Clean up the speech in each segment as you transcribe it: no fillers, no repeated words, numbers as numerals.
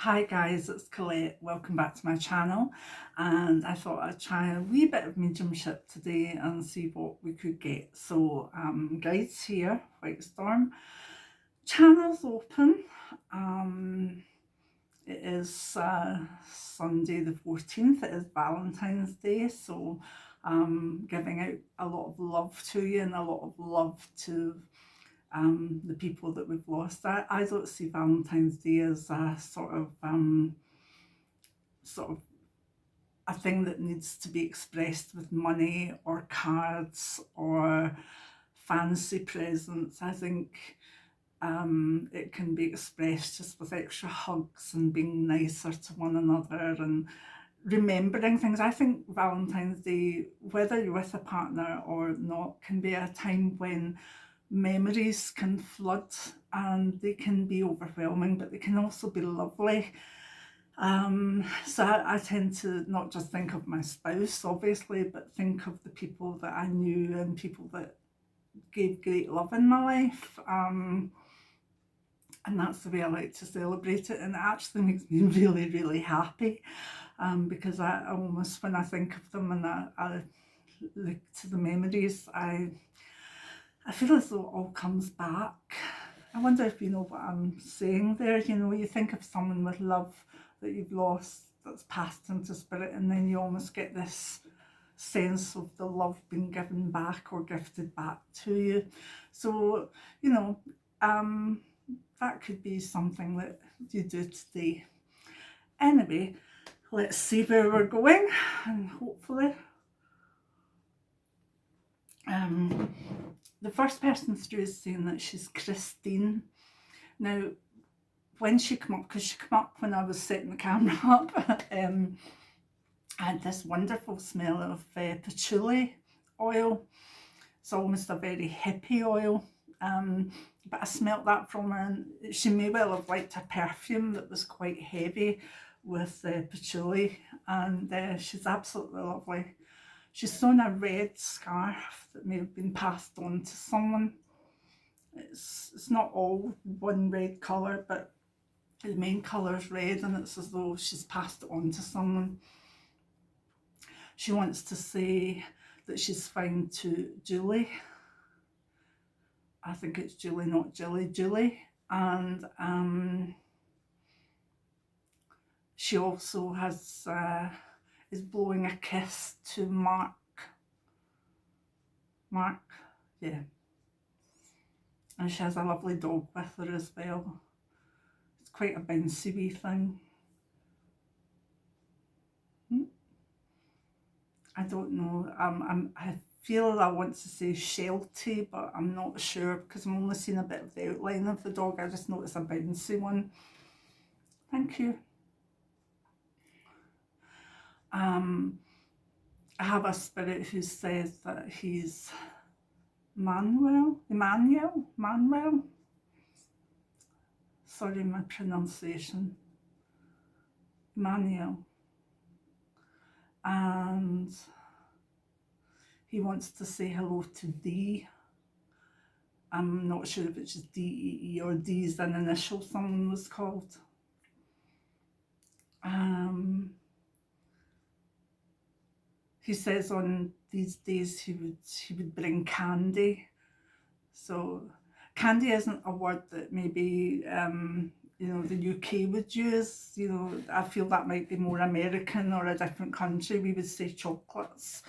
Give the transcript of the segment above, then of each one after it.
Hi guys, it's Colette. Welcome back to my channel, and I thought I'd try a wee bit of mediumship today and see what we could get. So guides here, White Storm. Channel's open. It is Sunday the 14th. It is Valentine's Day, so giving out a lot of love to you and a lot of love to the people that we've lost. I don't see Valentine's Day as a sort of a thing that needs to be expressed with money or cards or fancy presents. I think it can be expressed just with extra hugs and being nicer to one another and remembering things. I think Valentine's Day, whether you're with a partner or not, can be a time when memories can flood and they can be overwhelming, but they can also be lovely. So I tend to not just think of my spouse, obviously, but think of the people that I knew and people that gave great love in my life. And that's the way I like to celebrate it. And it actually makes me really, really happy because I almost, when I think of them and I look to the memories, I feel as though it all comes back. I wonder if you know what I'm saying there. You know, you think of someone with love that you've lost that's passed into spirit, and then you almost get this sense of the love being given back or gifted back to you. So, you know, that could be something that you do today. Anyway, let's see where we're going, and hopefully the first person through is saying that she's Christine. Now, when she came up, because she came up when I was setting the camera up, I had this wonderful smell of patchouli oil. It's almost a very hippie oil, but I smelt that from her, and she may well have liked a perfume that was quite heavy with patchouli, and she's absolutely lovely. She's sewn a red scarf that may have been passed on to someone. It's not all one red colour, but the main colour is red, and it's as though she's passed it on to someone. She wants to say that she's fine to Julie. I think it's Julie, not Jilly, Julie. And she also has is blowing a kiss to Mark. Mark, yeah. And she has a lovely dog with her as well. It's quite a bouncy wee thing. I don't know. I feel I want to say Sheltie, but I'm not sure because I'm only seeing a bit of the outline of the dog. I just noticed a bouncy one. Thank you. I have a spirit who says that he's Manuel. Sorry, my pronunciation. Manuel. And he wants to say hello to Dee. I'm not sure if it's just D-E-E or D's an initial someone was called. He says on these days he would bring candy. So candy isn't a word that maybe you know, the UK would use. You know, I feel that might be more American or a different country. We would say chocolates,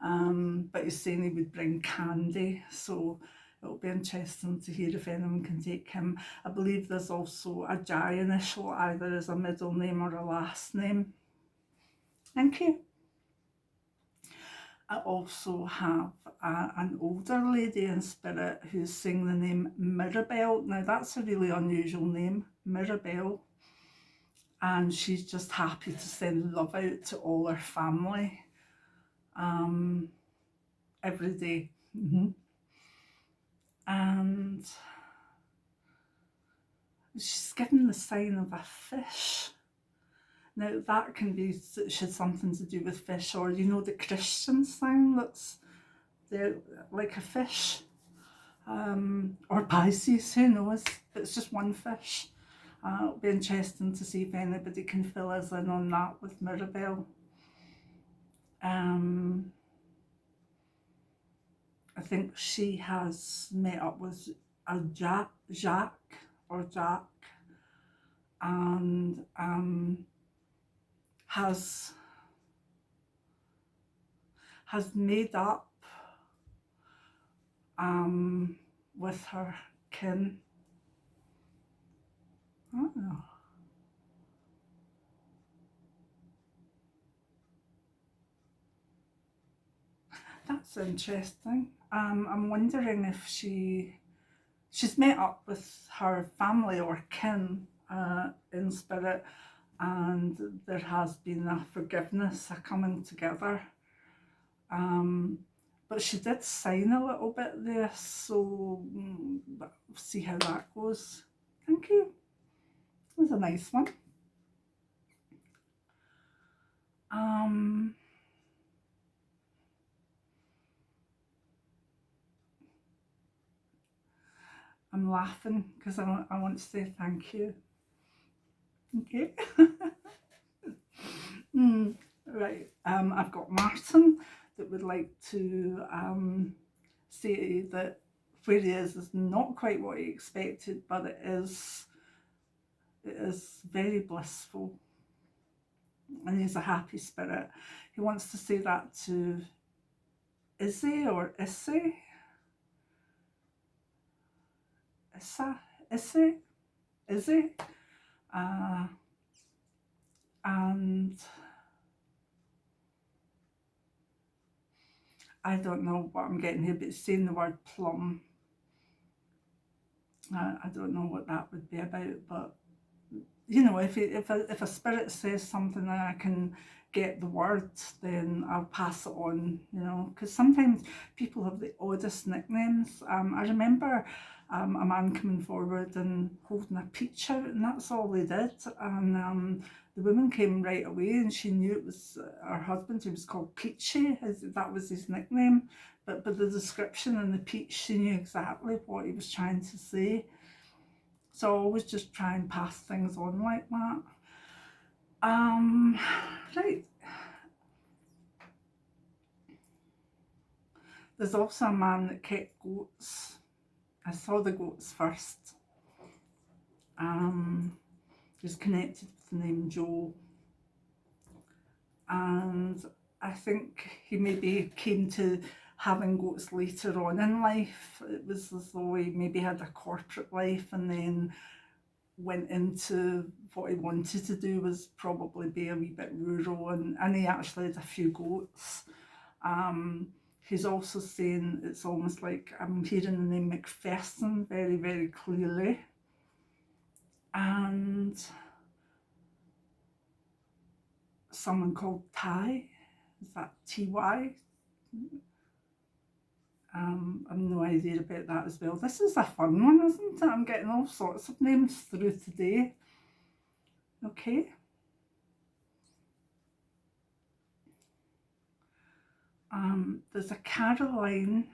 but he's saying he would bring candy. So it'll be interesting to hear if anyone can take him. I believe there's also a J initial, either as a middle name or a last name. Thank you. I also have an older lady in spirit who's saying the name Mirabelle. Now that's a really unusual name, Mirabelle. And she's just happy to send love out to all her family every day. And she's given the sign of a fish. Now that can be something to do with fish, or you know, the Christian sign that's there, like a fish, or Pisces, who knows? It's just one fish. It'll be interesting to see if anybody can fill us in on that with Mirabelle. I think she has met up with a Jacques, and has made up with her kin. I don't know. That's interesting. I'm wondering if she's met up with her family or kin in spirit, and there has been a forgiveness, a coming together. But she did sign a little bit there, so we'll see how that goes. Thank you. It was a nice one. I'm laughing because I want to say thank you. Okay. Right. I've got Martin that would like to say that where he is not quite what he expected, but it is very blissful, and he's a happy spirit. He wants to say that to Izzy or Issy. Izzy. And I don't know what I'm getting here, but it's saying the word plum. I don't know what that would be about, but you know, if a spirit says something and I can get the word, then I'll pass it on, you know, because sometimes people have the oddest nicknames. I remember a man coming forward and holding a peach out, and that's all they did. And the woman came right away, and she knew it was her husband, who was called Peachy. That was his nickname. But the description and the peach, she knew exactly what he was trying to say. So I always just try and pass things on like that. Right. There's also a man that kept goats. I saw the goats first. He's connected with the name Joe. And I think he maybe came to having goats later on in life. It was as though he maybe had a corporate life and then went into what he wanted to do was probably be a wee bit rural, and he actually had a few goats. He's also saying it's almost like I'm hearing the name McPherson very, very clearly. And someone called Ty, is that T-Y? I've no idea about that as well. This is a fun one, isn't it? I'm getting all sorts of names through today. Okay. There's a Caroline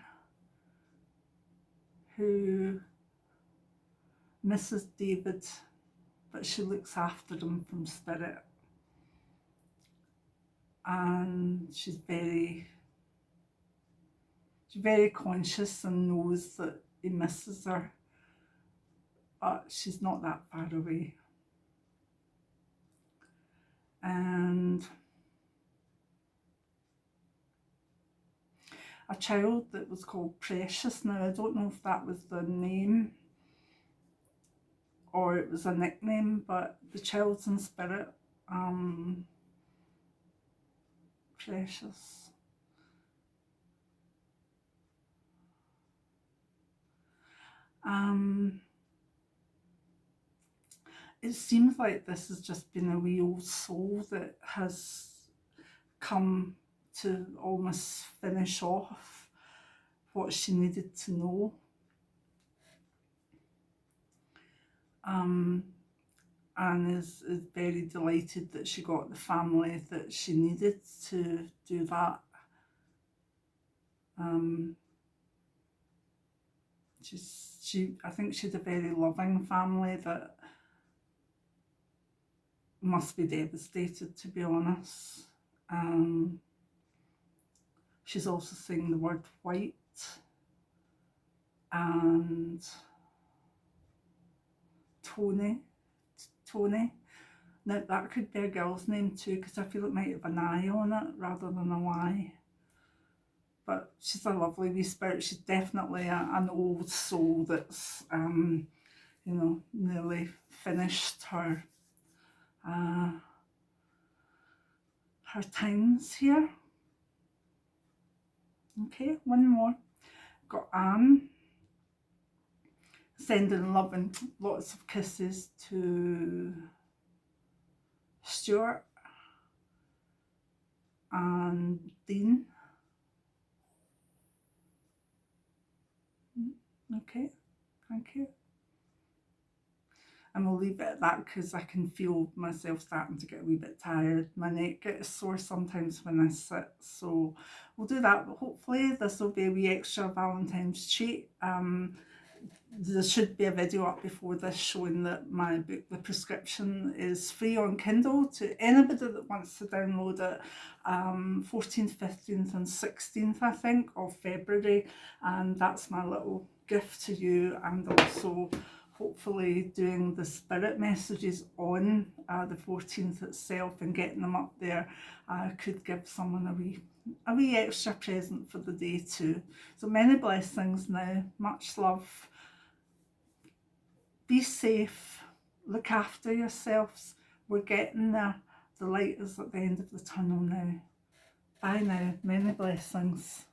who misses David, but she looks after him from spirit. And she's very conscious and knows that he misses her, but she's not that far away. And a child that was called Precious. Now I don't know if that was the name or it was a nickname, but the child's in spirit. Precious. It seems like this has just been a wee old soul that has come to almost finish off what she needed to know. And is very delighted that she got the family that she needed to do that. I think she's a very loving family that must be devastated, to be honest. She's also saying the word white, and Tony. Now that could be a girl's name too, because I feel it might have an I on it rather than a Y. But she's a lovely wee spirit. She's definitely an old soul that's, you know, nearly finished her times here. Okay, one more. Got Anne. Sending love and lots of kisses to Stuart and Dean. Okay, thank you. And we'll leave it at that because I can feel myself starting to get a wee bit tired. My neck gets sore sometimes when I sit, so we'll do that. But hopefully this will be a wee extra Valentine's treat. There should be a video up before this showing that my book, The Prescription, is free on Kindle to anybody that wants to download it. 14th, 15th and 16th, I think, of February. And that's my little gift to you, and also hopefully doing the spirit messages on the 14th itself and getting them up there could give someone a wee extra present for the day too. So many blessings now, much love. Be safe, look after yourselves. We're getting there. The light is at the end of the tunnel now. Bye now, many blessings.